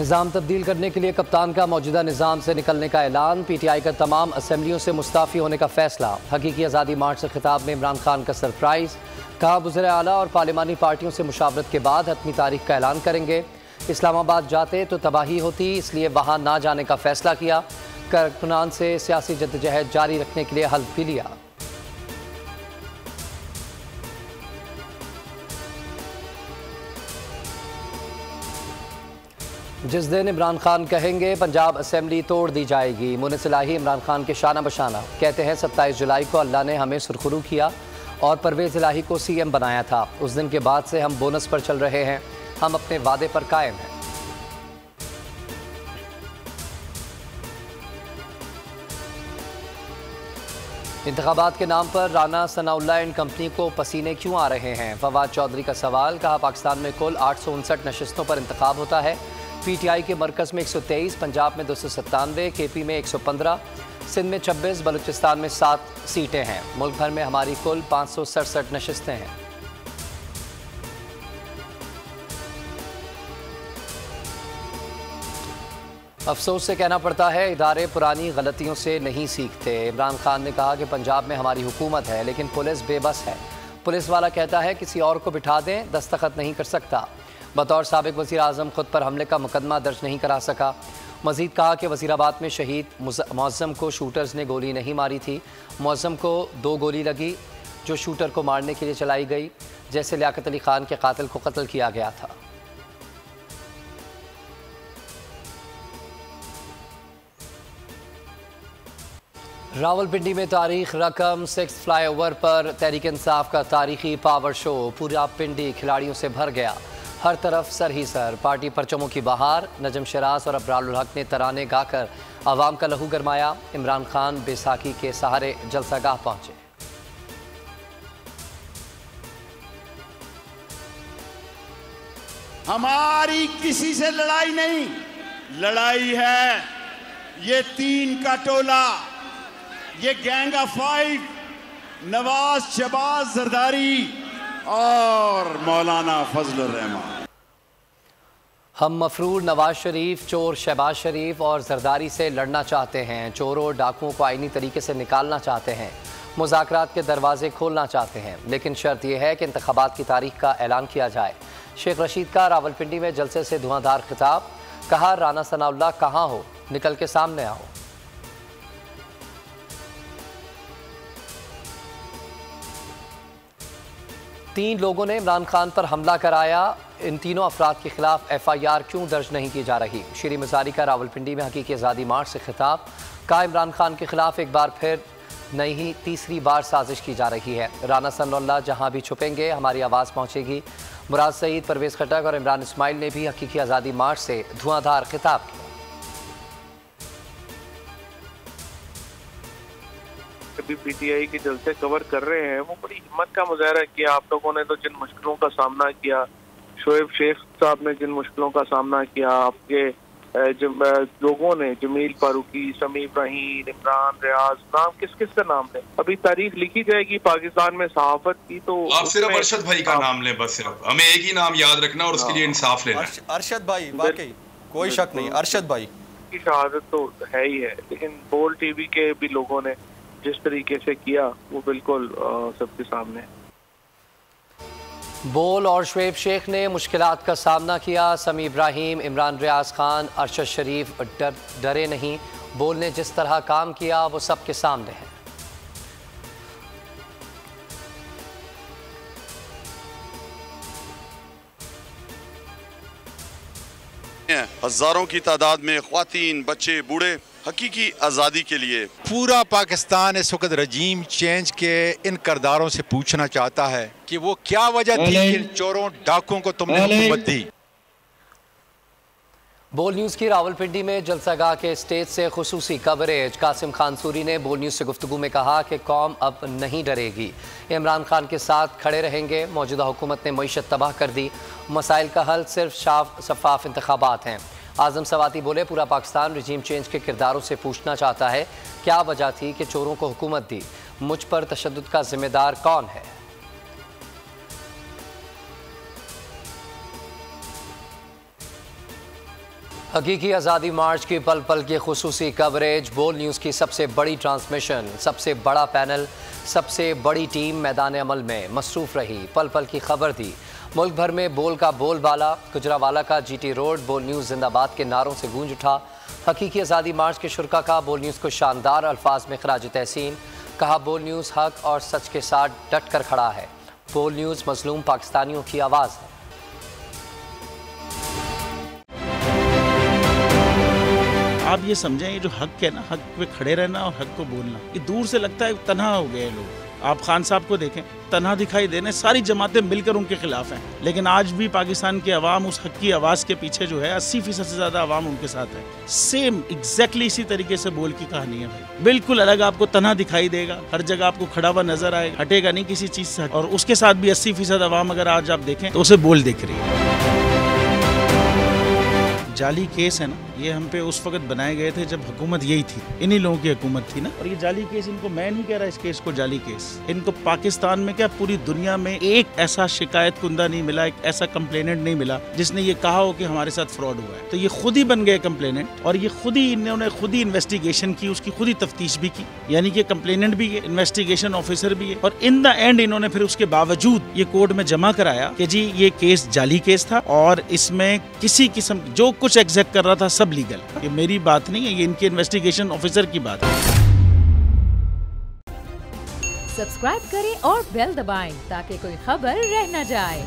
निज़ाम तब्दील करने के लिए कप्तान का मौजूदा निज़ाम से निकलने का ऐलान। PTI का तमाम असम्बलियों से मुस्ताफ़ी होने का फैसला। हकीकी आज़ादी मार्च से खिताब में इमरान खान का सरप्राइज़। कहा वज़ीर आला और पार्लिमानी पार्टियों से मुशावरत के बाद हतमी तारीख का ऐलान करेंगे। इस्लामाबाद जाते तो तबाही होती, इसलिए वहाँ ना जाने का फैसला किया। कारकुनान से सियासी जद्दोजहद जारी रखने के लिए हल्फ भी लिया। जिस दिन इमरान खान कहेंगे पंजाब असेंबली तोड़ दी जाएगी। मुनिस इलाही इमरान खान के शाना बशाना। कहते हैं 27 जुलाई को अल्लाह ने हमें सुरखरू किया और परवेज़ इलाही को CM बनाया था। उस दिन के बाद से हम बोनस पर चल रहे हैं। हम अपने वादे पर कायम हैं। इंतखाबात के नाम पर राना सनाउल्लाह एंड कंपनी को पसीने क्यों आ रहे हैं? फवाद चौधरी का सवाल। कहा पाकिस्तान में कुल 859 नशिस्तों पर इंतखाब होता है। PTI के मरकज़ में 123, पंजाब में 297, KP में 115, सिंध में 26, बलूचिस्तान में 7 सीटें हैं। मुल्क भर में हमारी कुल 567 नशिस्तें हैं। अफसोस से कहना पड़ता है इदारे पुरानी गलतियों से नहीं सीखते। इमरान खान ने कहा कि पंजाब में हमारी हुकूमत है लेकिन पुलिस बेबस है। पुलिस वाला कहता है किसी और को बिठा दें, दस्तखत नहीं कर सकता। बतौर साबिक वज़ीर आज़म खुद पर हमले का मुकदमा दर्ज नहीं करा सका। मज़ीद कहा कि वज़ीराबाद में शहीद मुअज़्ज़म को शूटर्स ने गोली नहीं मारी थी। मुअज़्ज़म को 2 गोली लगी जो शूटर को मारने के लिए चलाई गई, जैसे लियाकत अली खान के कातिल को कत्ल किया गया था। रावलपिंडी में तारीख रकम 6 फ्लाईओवर पर तहरीक इंसाफ का तारीखी पावर शो। पूरा पिंडी खिलाड़ियों से भर गया, हर तरफ सर ही सर। पार्टी परचमों की बहार। नजम शराज और अबरारुल हक ने तराने गाकर आवाम का लहू गरमाया। इमरान खान बैसाखी के सहारे जलसागाह पहुंचे। हमारी किसी से लड़ाई नहीं, लड़ाई है ये 3 का टोला, ये गैंग ऑफ 5, नवाज, शहबाज, जरदारी और मौलाना फजलुर रहमान। हम मफरूर नवाज शरीफ, चोर शहबाज शरीफ और जरदारी से लड़ना चाहते हैं। चोरों और डाकुओं को आईनी तरीके से निकालना चाहते हैं। मुज़ाकरात के दरवाजे खोलना चाहते हैं, लेकिन शर्त यह है कि इंतखाबात की तारीख का ऐलान किया जाए। शेख रशीद का रावलपिंडी में जलसे से धुआंधार खिताब। कहा राना सनाउल्लाह कहाँ हो, निकल के सामने आओ। तीन लोगों ने इमरान खान पर हमला कराया। इन तीनों अफराद के खिलाफ FIR क्यों दर्ज नहीं की जा रही? श्री मज़ारी का रावलपिंडी में हकीकी आज़ादी मार्च से खिताब। कहा इमरान खान के खिलाफ एक बार फिर नहीं, तीसरी बार साजिश की जा रही है। राना सनाउल्लाह जहां भी छुपेंगे हमारी आवाज़ पहुंचेगी। मुराद सईद, परवेज़ खटक और इमरान इस्माइल ने भी हकीकी आज़ादी मार्च से धुआंधार खिताब किया। अभी PTI के जलसे कवर कर रहे हैं, वो बड़ी हिम्मत का मुजाहरा किया। आप लोगों ने तो जिन मुश्किलों का सामना किया, शोएब शेख साहब ने जिन मुश्किलों का सामना किया, आपके लोगों ने, जमील फारूकी, समी इब्राहिम, इमरान, रियाज, नाम किस किस का नाम लें? अभी तारीख लिखी जाएगी पाकिस्तान में सहाफत की, तो आप सिर्फ अरशद भाई का नाम लें, बस सिर्फ हमें एक ही नाम याद रखना और उसके लिए इंसाफ लेना। अरशद भाई, वाकई कोई शक नहीं, अरशद भाई की शहादत तो है ही है, लेकिन बोल TV के भी लोगों ने जिस तरीके से किया वो बिल्कुल सबके सामने। बोल और शोएब शेख ने मुश्किलात का सामना किया। समी इब्राहिम, इमरान, रियाज खान, अरशद शरीफ डरे नहीं। बोल ने जिस तरह काम किया वो सबके सामने है। हजारों की तादाद में ख्वातीन, बच्चे, बूढ़े हकीकी आज़ादी के लिए। पूरा पाकिस्तान इस वक्त रजीम चेंज के इन किरदारों से पूछना चाहता है कि वो क्या वजह थी कि चोरों डाकुओं को तुमने हुकूमत दी। बोल न्यूज़ की रावलपिंडी में जलसागाह के स्टेज से खुसूसी कवरेज। कासिम खान सूरी ने बोल न्यूज़ से गुफ्तगू में कहा कि कौम अब नहीं डरेगी, इमरान खान के साथ खड़े रहेंगे। मौजूदा हुकूमत ने मईशत तबाह कर दी, मसाइल का हल सिर्फ शफाफ इंतखाबात हैं। आज़म सवाती बोले पूरा पाकिस्तान रजीम चेंज के किरदारों से पूछना चाहता है क्या वजह थी कि चोरों को हुकूमत दी, मुझ पर तशद्दुद का जिम्मेदार कौन है। हकीकी आज़ादी मार्च की पल पल की खुसूसी कवरेज, बोल न्यूज़ की सबसे बड़ी ट्रांसमिशन, सबसे बड़ा पैनल, सबसे बड़ी टीम मैदान अमल में मसरूफ़ रही, पल पल की खबर दी। मुल्क भर में बोल का बोलबाला, गुजरावाला का GT रोड बोल न्यूज़ जिंदाबाद के नारों से गूंज उठा। हकीकी आज़ादी मार्च के शुरका का बोल न्यूज़ को शानदार अल्फाज में खराज तहसीन, कहा बोल न्यूज़ हक और सच के साथ डट कर खड़ा है। बोल न्यूज़ मजलूम पाकिस्तानियों की आवाज़ है। आप ये समझें, ये जो हक है ना, हक पे खड़े रहना और हक को बोलना, ये दूर से लगता है तन्हा हो गए लोग। आप खान साहब को देखें, तन्हा दिखाई देने, सारी जमातें मिलकर उनके खिलाफ हैं, लेकिन आज भी पाकिस्तान की आवाम उस हक की आवाज़ के पीछे जो है 80% से ज़्यादा आवाम उनके साथ है। सेम एग्जैक्टली इसी तरीके से बोल की कहानी है भाई, बिल्कुल अलग आपको तन्हा दिखाई देगा, हर जगह आपको खड़ा हुआ नजर आएगा, हटेगा नहीं किसी चीज़ से। और उसके साथ भी 80% आवाम अगर आज आप देखें तो उसे बोल दिख रही है। जाली केस है ना, ये हम पे उस वक्त बनाए गए थे जब हुकूमत यही थी, इन्हीं लोगों की हुकूमत थी ना। और ये जाली केस, इनको मैं नहीं कह रहा इस केस को जाली केस, इनको पाकिस्तान में क्या पूरी दुनिया में एक ऐसा शिकायत कुंदा नहीं मिला, एक ऐसा कंप्लेनेंट नहीं मिला जिसने ये कहा हो कि हमारे साथ फ्रॉड हुआ है। तो ये खुद ही बन गए कंप्लेनेंट और ये खुद ही इन्होंने खुद ही इन्वेस्टिगेशन की, उसकी खुद ही तफ्तीश भी की, यानी कि कंप्लेनेंट भी है, इन्वेस्टिगेशन ऑफिसर भी है। और इन द एंड इन्होंने फिर उसके बावजूद ये कोर्ट में जमा कराया कि जी ये केस जाली केस था और इसमें किसी किस्म जो कुछ एग्जैक्ट कर रहा था सब लीगल। ये मेरी बात नहीं है, ये इनके इन्वेस्टिगेशन ऑफिसर की बात है। सब्सक्राइब करें और बेल दबाएं ताकि कोई खबर रह न जाए।